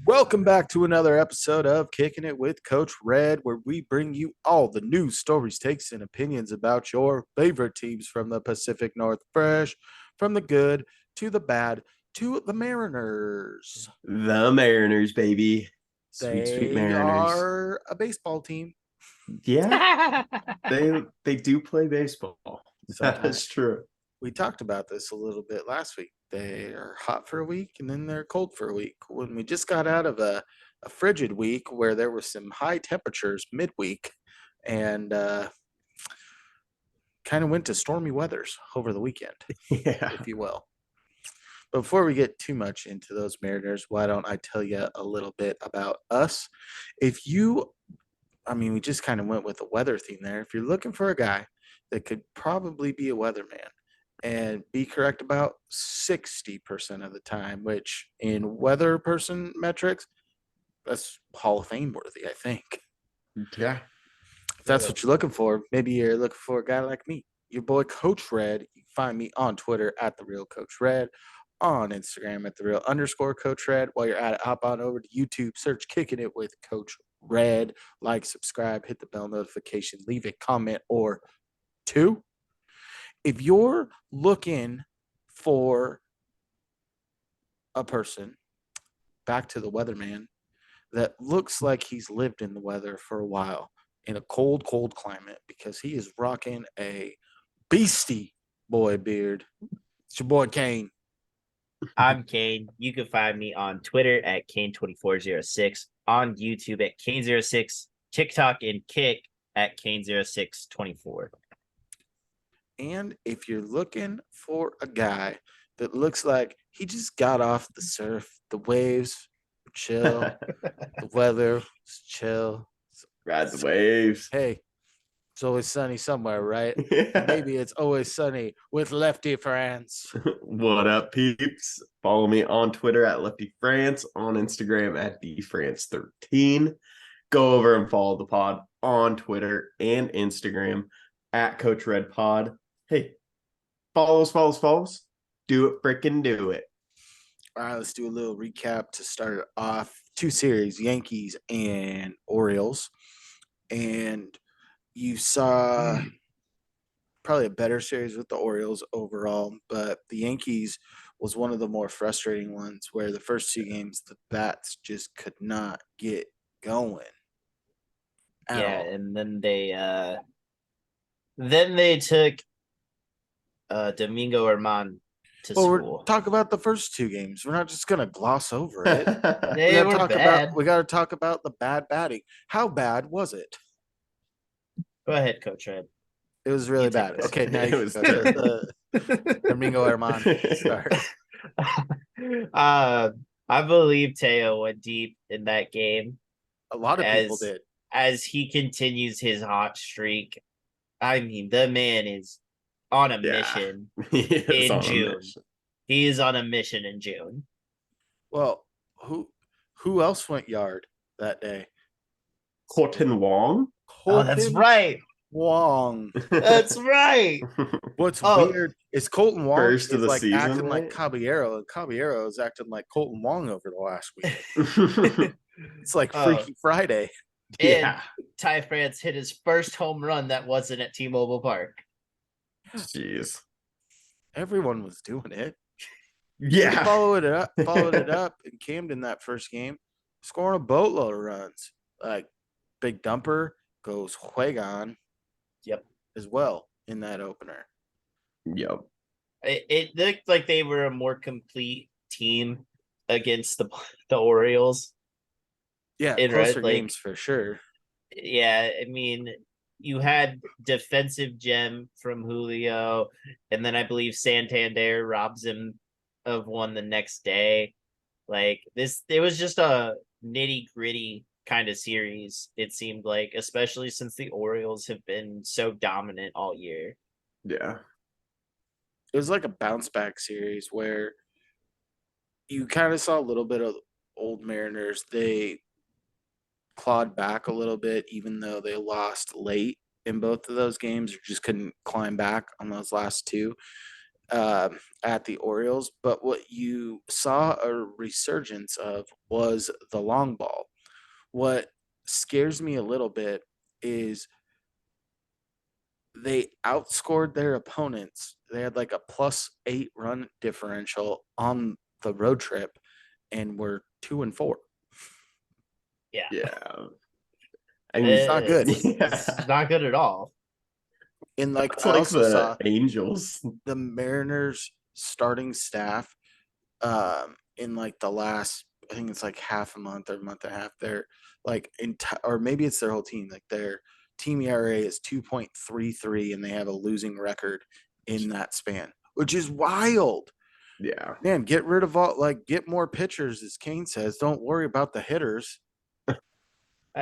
Welcome back to another episode of Kicking It with Coach Red, where we bring you all the news, stories, takes, and opinions about your favorite teams from the Pacific Northwest, from the good to the bad to the Mariners. The Mariners, baby. Sweet, sweet They Mariners. are a baseball team. Yeah, they do play baseball. That Sometimes is true. we talked about this a little bit last week. They are hot for a week and then they're cold for a week. When we just got out of a frigid week where there were some high temperatures midweek and kind of went to stormy weathers over the weekend, Yeah. if you will. But before we get too much into those Mariners, why don't I tell you a little bit about us? If you, we just kind of went with the weather theme there. If you're looking for a guy that could probably be a weatherman and be correct about 60% of the time, which in weather person metrics, that's Hall of Fame worthy, I think. Yeah. If that's what you're looking for, maybe you're looking for a guy like me, your boy Coach Red. You can find me on Twitter at the real Coach Red, on Instagram at the real _ Coach Red. While you're at it, hop on over to YouTube, search Kicking It with Coach Red, like, subscribe, hit the bell notification, leave a comment or two. If you're looking for a person, back to the weatherman, that looks like he's lived in the weather for a while in a cold, cold climate because he is rocking a beastie boy beard. It's your boy Cain. I'm Cain. You can find me on Twitter at Cain2406, on YouTube at Cain06, TikTok and Kick at Cain0624. And if you're looking for a guy that looks like he just got off the surf, the waves were chill, the weather was chill. Ride the waves. Hey, it's always sunny somewhere, right? Yeah. Maybe it's always sunny with Lefty France. What up, peeps? Follow me on Twitter at Lefty France, on Instagram at DFrance13. Go over and follow the pod on Twitter and Instagram at Coach Red Pod. Hey, follows. Do it, frickin' do it. All right, let's do a little recap to start off. Two series, Yankees and Orioles. And you saw probably a better series with the Orioles overall, but the Yankees was one of the more frustrating ones where the first two games, the bats just could not get going at all. And then they took Domingo Herman to Well, school. we're talk about the first two games. We're not just gonna gloss over it. They were bad. We got to talk about the bad batting. How bad was it? Go ahead, Coach Red. It was really bad. this. Okay, now It you was can go to the Domingo Herman start. I believe Teo went deep in that game. A lot of people did. As he continues his hot streak. I mean, the man is on a mission in June. He is on a mission in June. Well, who else went yard that day? Colton Wong. That's right. Wong. That's right. What's weird is Colton Wong First is of the like season, acting right? like Caballero, and Caballero is acting like Colton Wong over the last week. It's like Freaky Friday. And Ty France hit his first home run that wasn't at T-Mobile Park. Jeez. Everyone was doing it. Yeah. He followed it up in Camden that first game, scoring a boatload of runs. Like big dumper goes Huegon. Yep. As well in that opener. Yep. It looked like they were a more complete team against the Orioles. Yeah, closer games for sure. Yeah, I mean, you had defensive gem from Julio, and then I believe Santander robs him of one the next day. Like this, it was just a nitty-gritty kind of series, it seemed like, especially since the Orioles have been so dominant all year. Yeah. It was like a bounce back series where you kind of saw a little bit of old Mariners. They clawed back a little bit, even though they lost late in both of those games, or just couldn't climb back on those last two. at the Orioles, but what you saw a resurgence of was the long ball. What scares me a little bit is they outscored their opponents. They had like a +8 run differential on the road trip and were 2-4. Yeah. Yeah. It's not good. It's not good at all. And like It's I like also the saw Angels. the Mariners starting staff in like the last, I think it's like half a month or a month and a half, they're like or maybe it's their whole team, like their team ERA is 2.33 and they have a losing record in that span, which is wild. Yeah. Man, get rid of all, like, get more pitchers, as Kane says. Don't worry about the hitters. I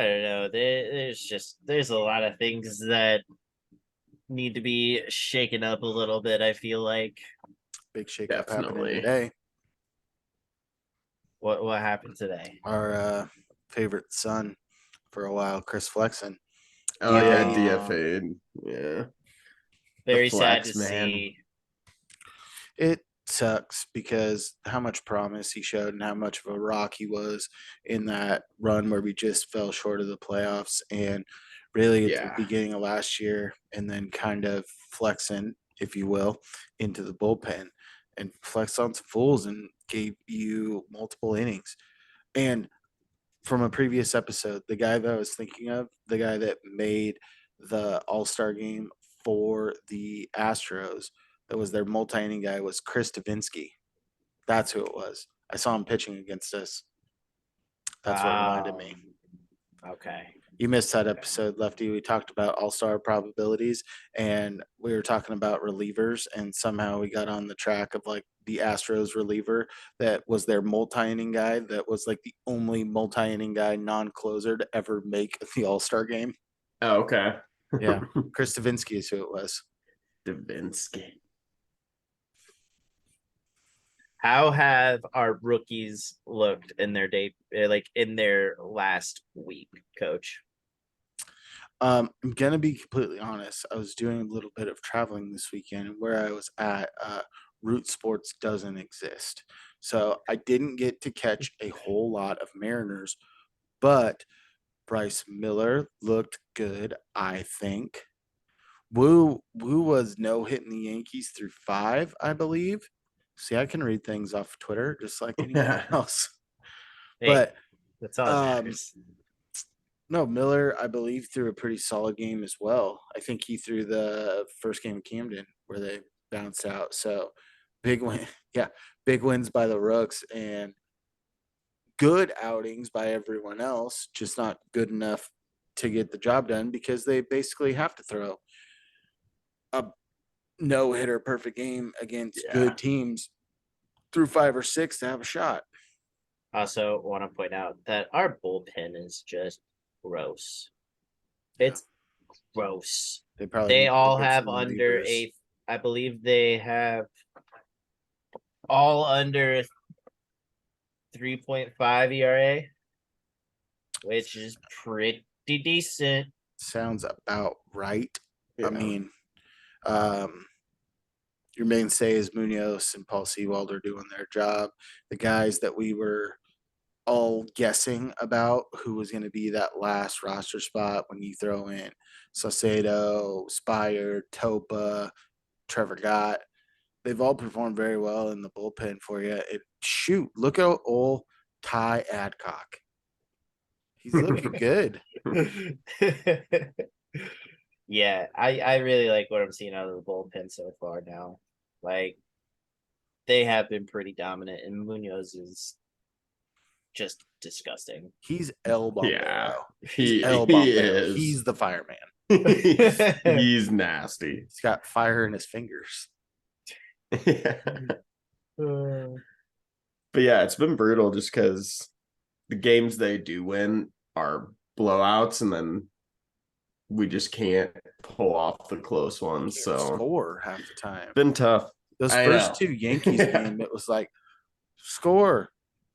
don't know. There's a lot of things that need to be shaken up a little bit, I feel like. Big shakeup happening Definitely. today. What happened today? Our favorite son for a while, Chris Flexen. Oh yeah, DFA'd. DFA'd. Yeah. Very sad flex, to man. see. It sucks because how much promise he showed and how much of a rock he was in that run where we just fell short of the playoffs, and really at the Yeah. beginning of last year, and then kind of flexing, if you will, into the bullpen and flexed on some fools and gave you multiple innings. And from a previous episode, the guy that I was thinking of, the guy that made the All-Star game for the Astros, that was their multi-inning guy, was Chris Davinsky. That's who it was. I saw him pitching against us. That's what reminded me. Okay. You missed that episode, Lefty. We talked about all-star probabilities, and we were talking about relievers, and somehow we got on the track of like the Astros reliever that was their multi-inning guy, that was like the only multi-inning guy, non-closer, to ever make the All-Star game. Oh, okay. Yeah, Chris Davinsky is who it was. Davinsky. How have our rookies looked in their day, like in their last week, Coach? I'm gonna be completely honest. I was doing a little bit of traveling this weekend, and where I was at, Root Sports doesn't exist, so I didn't get to catch a whole lot of Mariners. But Bryce Miller looked good, I think. Wu was no hitting the Yankees through 5, I believe. See, I can read things off Twitter just like anyone else. Hey, But that's all that um, matters. no, Miller, I believe, threw a pretty solid game as well. I think he threw the first game of Camden where they bounced out. So big win. Yeah, big wins by the Rooks and good outings by everyone else, just not good enough to get the job done because they basically have to throw a no hitter perfect game against good teams through 5 or 6 to have a shot. Also, want to point out that our bullpen is just gross. Yeah. It's gross. They probably They need to all get have some under relievers. I believe they have all under 3.5 ERA, which is pretty decent. Sounds about right. Yeah. I mean, your mainstay is Munoz and Paul Sewald are doing their job. The guys that we were all guessing about who was going to be that last roster spot when you throw in Saucedo, Spire, Topa, Trevor Gott, they've all performed very well in the bullpen for you. Shoot, look at old Ty Adcock. He's looking good. Yeah, I really like what I'm seeing out of the bullpen so far now. Like, they have been pretty dominant, and Munoz is just disgusting. He's El Bombero. Yeah, He's El he Bombero. is. He's the fireman. He's nasty. He's got fire in his fingers. Yeah. But yeah, it's been brutal just because the games they do win are blowouts, and then we just can't pull off the close ones. Can't So score half the time. been tough. Those I first know. 2 Yankees game, it was like, score,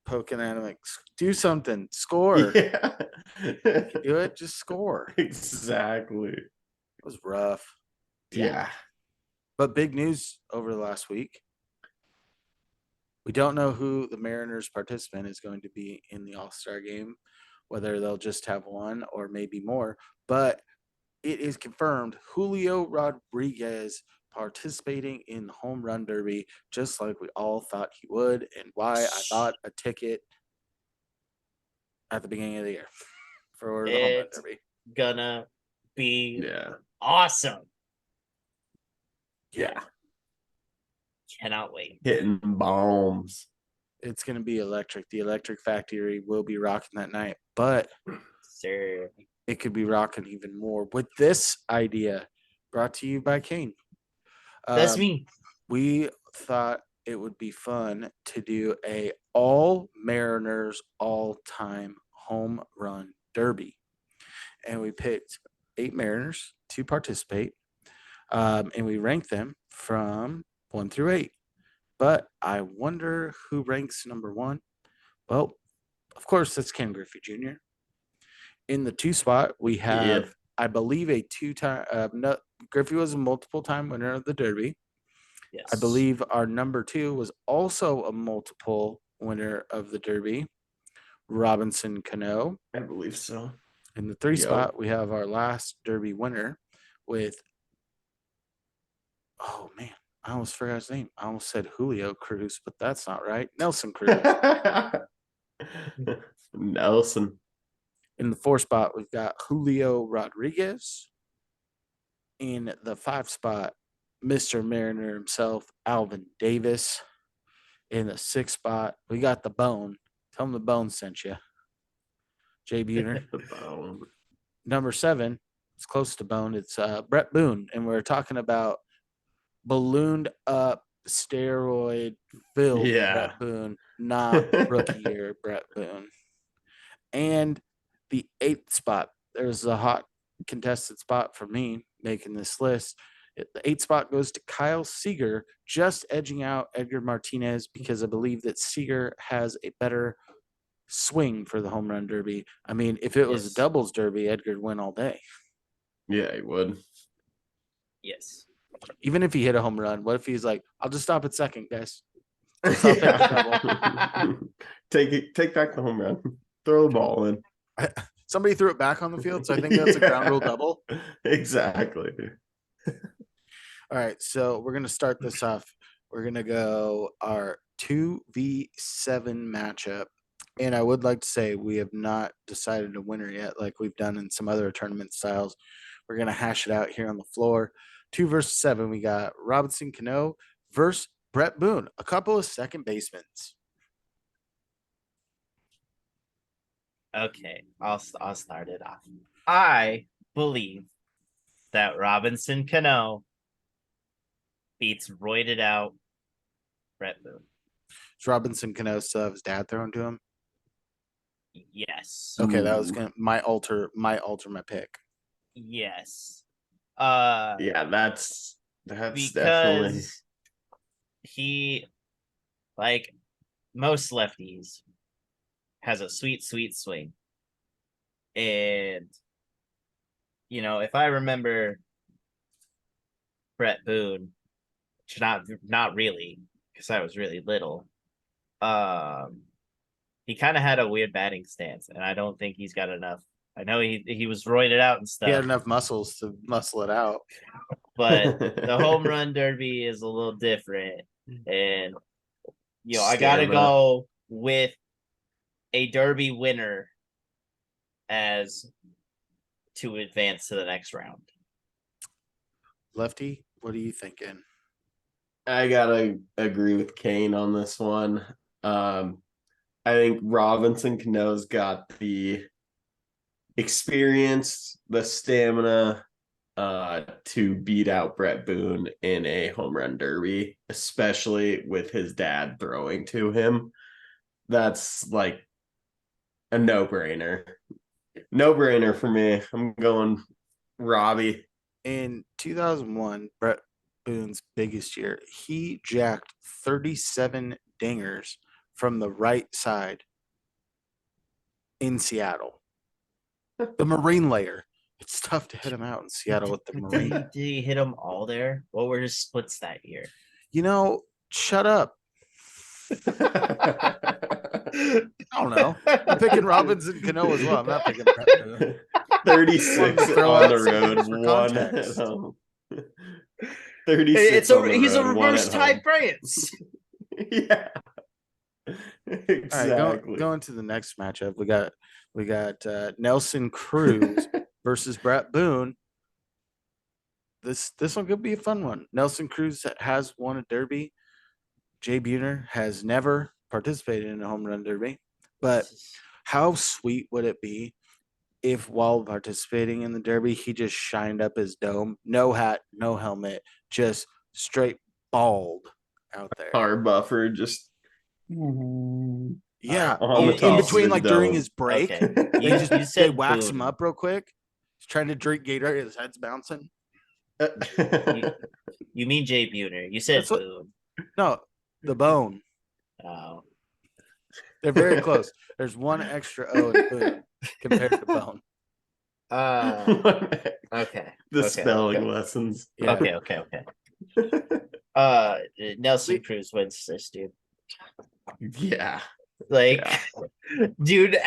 poking at him, like, do something, score. Yeah. Do it, just score. Exactly. It was rough. Yeah. But big news over the last week. We don't know who the Mariners participant is going to be in the All-Star game, whether they'll just have one or maybe more. But it is confirmed Julio Rodriguez participating in the Home Run Derby, just like we all thought he would, and why I bought a ticket at the beginning of the year for the Home Run It's Derby. gonna be Yeah. awesome. Yeah. Cannot wait. Hitting bombs. It's going to be electric. The Electric Factory will be rocking that night, but Sir. it could be rocking even more with this idea brought to you by Cain. That's me. We thought it would be fun to do a all Mariners all-time home run derby. And we picked 8 Mariners to participate. And we ranked them from 1 through 8. But I wonder who ranks number 1. Well, of course, that's Ken Griffey Jr. In the 2 spot, we have, I believe, a 2-time. Griffey was a multiple-time winner of the Derby. Yes. I believe our number 2 was also a multiple winner of the Derby, Robinson Cano. I believe so. In the 3 spot, we have our last Derby winner with, oh man, I almost forgot his name. I almost said Julio Cruz, but that's not right. Nelson Cruz. Nelson. In the 4 spot, we've got Julio Rodriguez. In the 5 spot, Mr. Mariner himself, Alvin Davis. In the 6th spot, we got the Bone. Tell him the Bone sent you. Jay Buhner. The Bone. Number 7, it's close to Bone. It's Brett Boone, and we're talking about ballooned up, steroid filled Brett Boone, not rookie year Brett Boone. And the 8th spot, there's a hot contested spot for me making this list. The 8th spot goes to Kyle Seager, just edging out Edgar Martinez because I believe that Seager has a better swing for the home run derby. I mean, if it was a doubles derby, Edgar would win all day. Yeah, he would. Yes. Even if he hit a home run, what if he's like, I'll just stop at second, guys. Take back the home run. Throw the ball in. Somebody threw it back on the field, so I think that's a ground rule double. Exactly. All right, so we're going to start this off. We're going to go our 2v7 matchup. And I would like to say we have not decided a winner yet, like we've done in some other tournament styles. We're going to hash it out here on the floor. 2 versus 7, we got Robinson Cano versus Brett Boone, a couple of second basemen. Okay, I'll start it off. I believe that Robinson Cano beats roided out Brett Boone. Does Robinson Cano still have his dad thrown to him? Yes. Okay, that was my my pick. Yes. Yeah, that's because definitely he, like most lefties, has a sweet swing. And if I remember Brett Boone, which not really, because I was really little, he kind of had a weird batting stance, and I don't think he's got enough. I know he was roided out and stuff. He had enough muscles to muscle it out. But the home run derby is a little different. And I gotta go with a derby winner as to advance to the next round. Lefty, what are you thinking? I gotta agree with Cain on this one. I think Robinson Cano's got the experience, the stamina to beat out Brett Boone in a home run derby, especially with his dad throwing to him. That's like a no-brainer. No-brainer for me. I'm going Robbie. In 2001, Brett Boone's biggest year, he jacked 37 dingers from the right side in Seattle. The Marine layer. It's tough to hit him out in Seattle with the Did Marine. he hit them all there? What were his splits that year? Shut up. I don't know. I'm picking Robinson Cano as well. I'm not picking Brett Boone. 36 Throw on out the some road, things for 1 at context. home. 36 on the He's a road, 1 reverse at Ty home. France. Yeah. Exactly. All right, going to the next matchup. We got Nelson Cruz versus Brett Boone. This one could be a fun one. Nelson Cruz has won a derby. Jay Buhner has never participated in a home run derby. But how sweet would it be if while participating in the derby, he just shined up his dome, no hat, no helmet, just straight bald out there? Our buffer just Yeah, on the in top between, of like his during dome. his break, Okay. they You said wax him Boone. up real quick. He's trying to drink Gatorade, his head's bouncing. You mean Jay Buhner. You said That's what- Boone. No, the bone. Oh. They're very close. There's one extra O in Boone compared to Bone. Okay. The Okay, spelling okay. lessons. Yeah. Okay. Nelson Cruz wins this, dude. Yeah. Like, dude,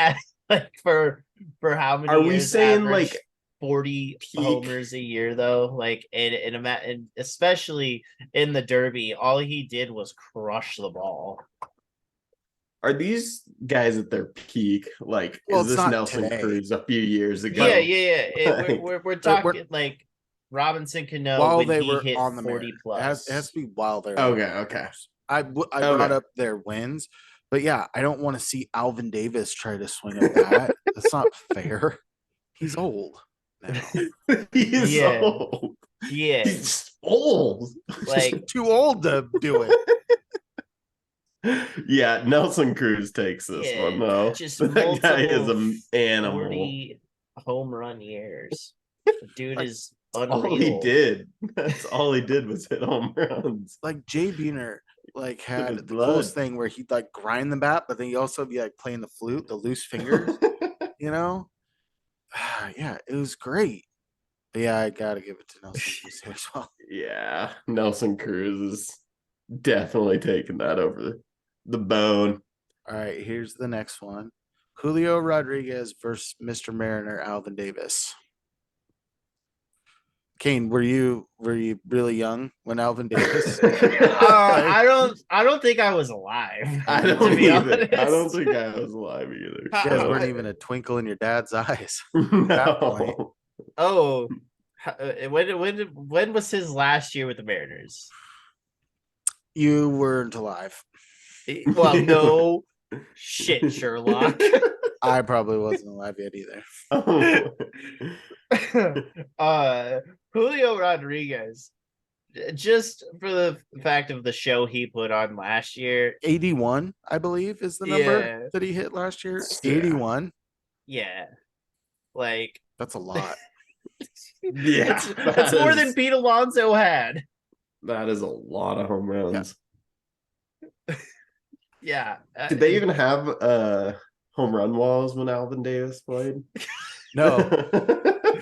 like for how many? Are we years saying, average? like, 40 peak? homers a year though? Like, and especially in the Derby, all he did was crush the ball. Are these guys at their peak? Like, Well, is it's this not Nelson today. Cruz a few years ago? Yeah. Like, We're talking like Robinson Cano While when they he were hit on the 40 Mariner. plus. It has to be while they're on the okay. Mariners. I brought Okay. up their wins, but yeah, I don't want to see Alvin Davis try to swing a bat. That's not fair. He's old now. He's Yeah. old. Yeah, He's old. like Too old to do it. Yeah, Nelson Cruz takes this Yeah, one though. just That guy is multiple an animal. 40 home run years. The dude Like, is All he unreal. did. That's all he did was hit home runs. Like Jay Buhner, like had his the blood. coolest thing where he'd like grind the bat, but then he also be like playing the flute, the loose fingers. Yeah, it was great. But yeah, I gotta give it to Nelson Cruz here as well. Yeah, Nelson Cruz is definitely taking that over the bone. All right, here's the next one. Julio Rodriguez versus Mr. Mariner, Alvin Davis. Kane, were you really young when Alvin Davis? I don't think I was alive. I to don't be either. honest. I don't think I was alive either. You guys so- weren't even a twinkle in your dad's eyes. that point. No. Oh, when was his last year with the Mariners? You weren't alive. Well, no shit, Sherlock. I probably wasn't alive yet either. Julio Rodriguez, just for the fact of the show he put on last year. 81, I believe, is the number Yeah. that he hit last year. Yeah. 81. Yeah, like That's a lot. Yeah, that's more than Pete Alonso had. That is a lot of home runs. Yeah. Did they even have home run walls when Alvin Davis played? No.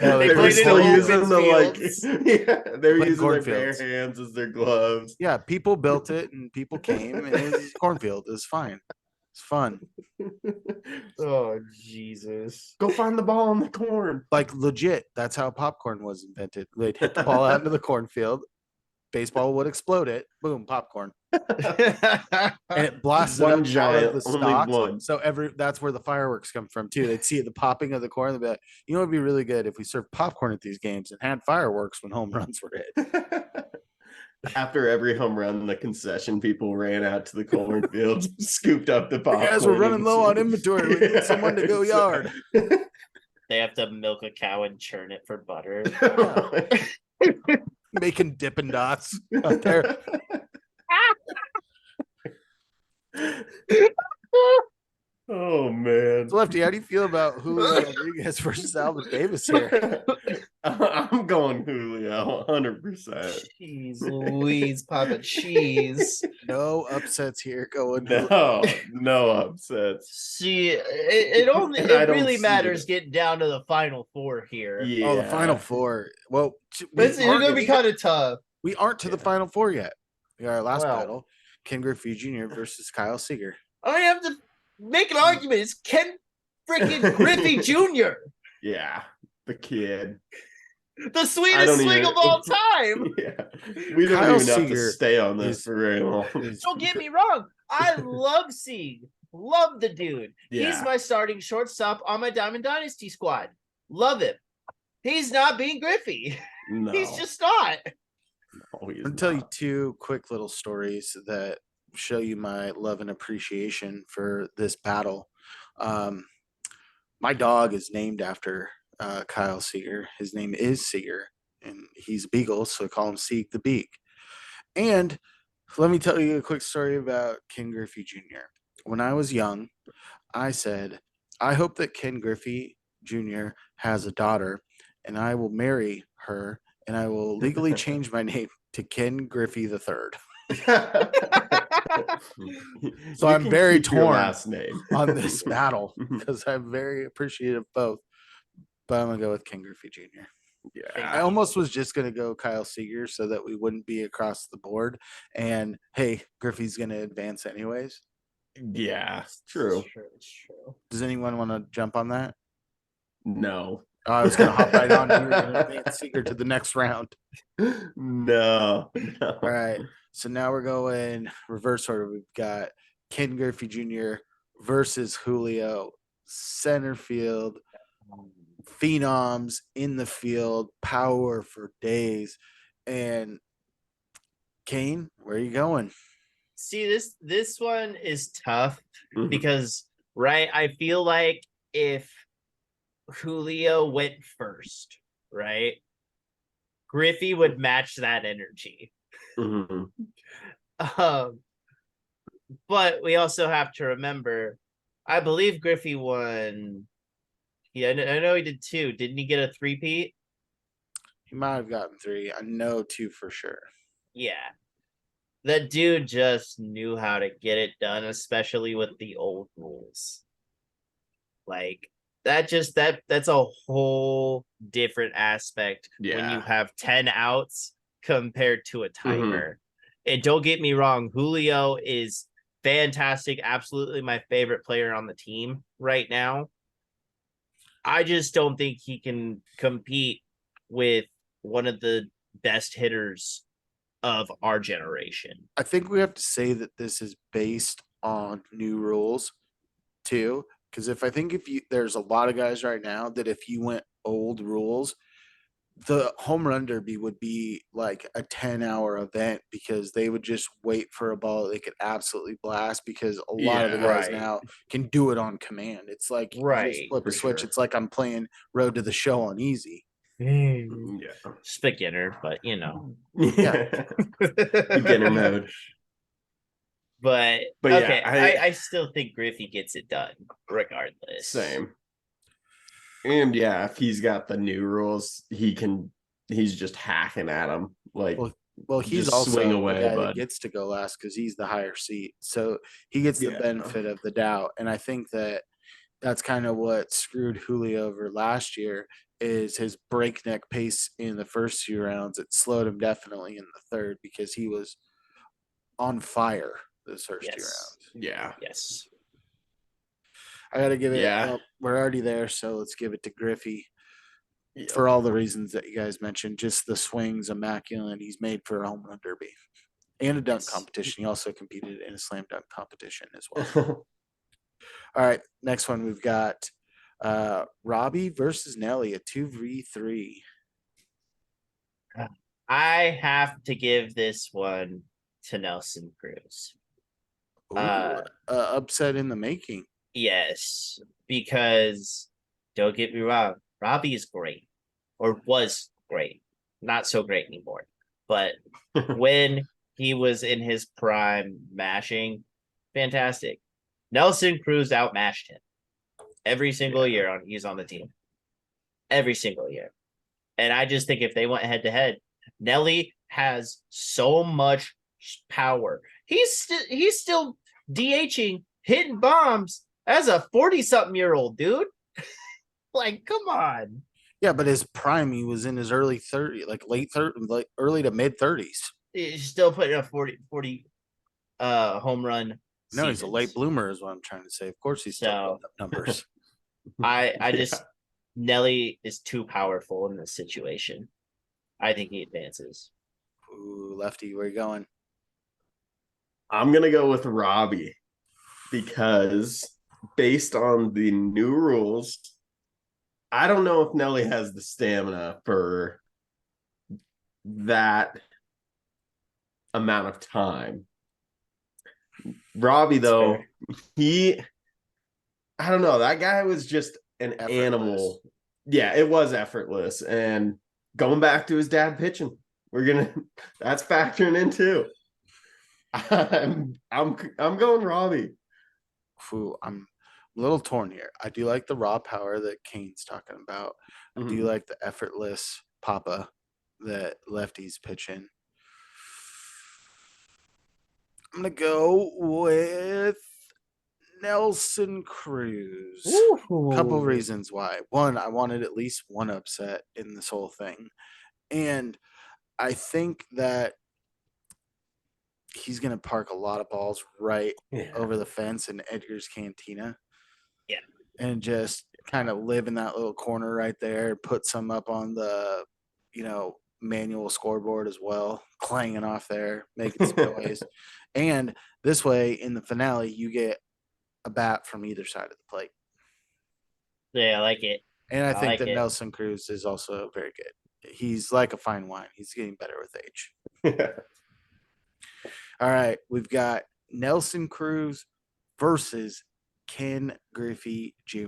They were played still in using open the fields. they were Played using their bare cornfields. hands as their gloves. Yeah, people built it and people came and it was a cornfield. It was fine. It's fun. Oh Jesus! Go find the ball in the corn. Like legit, that's how popcorn was invented. They'd hit the ball out into the cornfield. Baseball would explode it. Boom, popcorn. And it blasted One up out giant, of the only stalks. one. So that's where the fireworks come from too. They'd see the popping of the corn. They'd be like, you know, it'd be really good if we served popcorn at these games and had fireworks when home runs were hit. After every home run, the concession people ran out to the cornfields, scooped up the popcorn. Guys, we're running and- low on inventory. We need someone to go yard. They have to milk a cow and churn it for butter. Making Dippin' Dots out there. Oh man. So Lefty, how do you feel about Julio Rodriguez versus Alvin Davis here? I'm going Julio, 100%. Jeez Louise, Papa Cheese. No upsets here going. No upsets. See, it really matters getting down to the final four here. Yeah. Oh, the final four. Well, It's gonna be kind of tough. we aren't to the final four yet. We got our last Well. battle: Ken Griffey Jr. versus Kyle Seager. I have to make an argument. It's Ken freaking Griffey Jr., Yeah, the kid. the sweetest swing of all time. Yeah. We don't Kyle even have to Seager stay on this for very long. Don't get me wrong. I love Sieg. Love the dude. Yeah. He's my starting shortstop on my Diamond Dynasty squad. Love him. He's not being Griffey. No. He's just not. No, I'll tell you two quick little stories that show you my love and appreciation for this battle. My dog is named after Kyle Seager. His name is Seager, and he's a beagle, so I call him Sieg the Beak. And let me tell you a quick story about Ken Griffey Jr. When I was young, I said, I hope that Ken Griffey Jr. has a daughter, and I will marry her, and I will legally change my name to Ken Griffey the Third. So I'm very torn last name on this battle because I'm very appreciative of both. But I'm gonna go with Ken Griffey Jr. Yeah. I almost was just gonna go Kyle Seager so that we wouldn't be across the board. And hey, Griffey's gonna advance anyways. Yeah, true. It's true. Does anyone want to jump on that? No. Oh, I was gonna hop right on. You were gonna advance Seager to the next round. No. All right. So now we're going reverse order. We've got Ken Griffey Jr. versus Julio, center field, phenoms in the field, power for days. And Cain, where are you going? See, this one is tough Mhm. because, right, I feel like if Julio went first, right, Griffey would match that energy. Mhm. But we also have to remember, I believe Griffey won. Yeah, I know he did two. Didn't he get a three-peat? He might have gotten three. I know two for sure. Yeah. That dude just knew how to get it done, especially with the old rules. Like that's a whole different aspect when you Yeah. have 10 outs compared to a timer. And don't get me wrong, Julio is fantastic, absolutely my favorite player on the team right now. I just don't think he can compete with one of the best hitters of our generation. I think we have to say that this is based on new rules too. Because if there's a lot of guys right now that if you went old rules, the Homerun Derby would be like a 10-hour event because they would just wait for a ball that they could absolutely blast because a lot of the guys now can do it on command. It's like you just flip a switch. Sure. It's like I'm playing Road to the Show on easy. Yeah. Just beginner, but you know. Yeah. Beginner mode. But okay, yeah, I still think Griffey gets it done regardless. Same. And yeah, if he's got the new rules, he's just hacking at him. Like, well, he's just also swing the away, guy that bud. gets to go last because he's the higher seat. So he gets the benefit of the doubt. And I think that's kind of what screwed Julio over last year is his breakneck pace in the first few rounds. It slowed him definitely in the third because he was on fire those first two rounds. Yeah. Yes. I got to give it. Yeah. We're already there, so let's give it to Griffey for all the reasons that you guys mentioned. Just the swings, immaculate. He's made for a Homerun Derby and a dunk competition. He also competed in a slam dunk competition as well. All right, next one we've got Robbie versus Nelly, a 2v3. I have to give this one to Nelson Cruz. Upset in the making. Yes, because don't get me wrong, Robbie is great, or was great. Not so great anymore. But when he was in his prime mashing, fantastic. Nelson Cruz outmashed him every single year he's on the team. Every single year. And I just think if they went head to head, Nelly has so much power. He's still DHing, hitting bombs as a 40-something-year-old dude. Like, come on. Yeah, but his prime, he was in his early 30s, like late 30s, like early to mid 30s. He's still putting up 40 home run. No, he's a late seasons. bloomer, is what I'm trying to say. Of course, he's still putting up numbers. I just Nelly is too powerful in this situation. I think he advances. Ooh, Lefty, where you going? I'm gonna go with Robbie because based on the new rules, I don't know if Nelly has the stamina for that amount of time. Robbie, though, I don't know. That guy was just an animal. Yeah, it was effortless. And going back to his dad pitching, that's factoring in too. I'm going Robbie. Ooh, I'm a little torn here. I do like the raw power that Cain's talking about. I do like the effortless papa that Lefty's pitching. I'm gonna go with Nelson Cruz. Couple reasons why. One, I wanted at least one upset in this whole thing. And I think that he's gonna park a lot of balls right over the fence in Edgar's Cantina. Yeah. And just kind of live in that little corner right there, put some up on the, manual scoreboard as well, clanging off there, making some noise. And this way, in the finale, you get a bat from either side of the plate. Yeah, I like it. And I think that Nelson Cruz is also very good. He's like a fine wine. He's getting better with age. All right. We've got Nelson Cruz versus Ken Griffey Jr.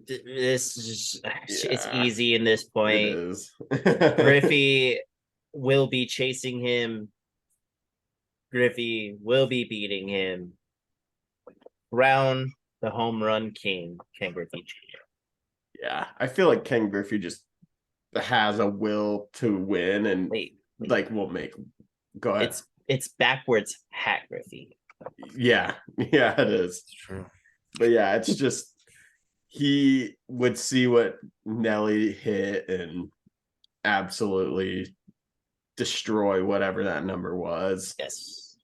This is it's easy in this point. It is. Griffey will be chasing him. Griffey will be beating him. Round the home run king, Ken Griffey Jr. Yeah, I feel like Ken Griffey just has a will to win and will make. Go ahead. It's backwards hat Griffey. Yeah, it is. It's true. But yeah, it's just he would see what Nelly hit and absolutely destroy whatever that number was. Yes.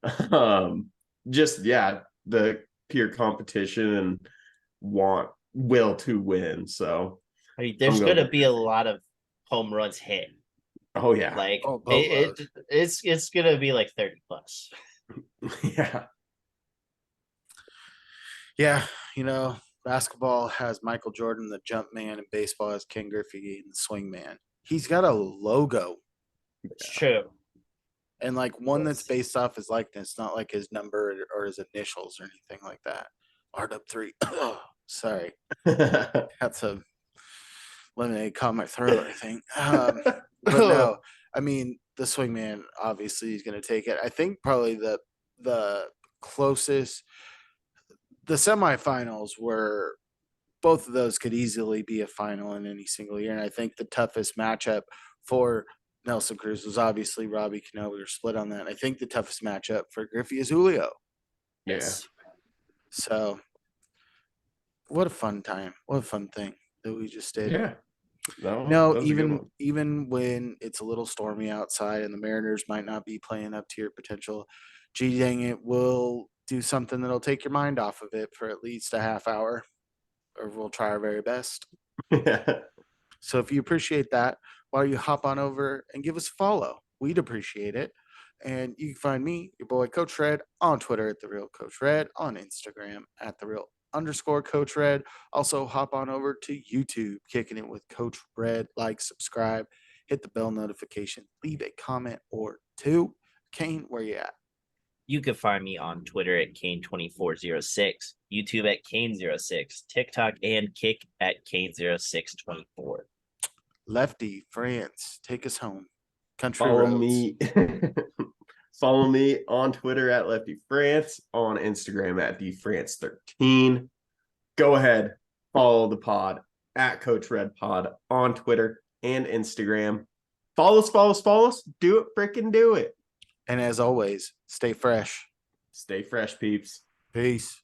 The pure competition and will to win. So there's gonna be a lot of home runs hit. Oh yeah. It's gonna be like 30 plus. Yeah. Yeah, basketball has Michael Jordan, the jump man, and baseball has Ken Griffey, the swing man. He's got a logo. It's true. And one that's based off his likeness, not like his number or his initials or anything like that. R3. Oh, sorry. That's a lemonade caught my throat, I think. But no, I mean, the swing man, obviously, is going to take it. I think probably the closest, the semifinals were, both of those could easily be a final in any single year. And I think the toughest matchup for Nelson Cruz was obviously Robbie Cano. We were split on that. I think the toughest matchup for Griffey is Julio. Yes. So what a fun time. What a fun thing that we just did. Yeah. Even when it's a little stormy outside and the Mariners might not be playing up to your potential, gee dang it, we'll do something that'll take your mind off of it for at least a half hour, or we'll try our very best. So if you appreciate that, why don't you hop on over and give us a follow? We'd appreciate it. And you can find me, your boy Coach Red, on Twitter at @TheRealCoachRed, on Instagram at @TheReal_Coach Red. Also, hop on over to YouTube, Kicking It with Coach Red. Like, subscribe, hit the bell notification, leave a comment or two. Cain, where you at? You can find me on Twitter at Cain2406, YouTube at Cain06, TikTok and Kick at Cain0624. Lefty France, take us home. Country Follow roads. me. Follow me on Twitter at Lefty France, on Instagram at DFrance13. Go ahead, follow the pod at Coach Red Pod on Twitter and Instagram. Follow us. Do it, freaking do it. And as always, stay fresh. Stay fresh, peeps. Peace.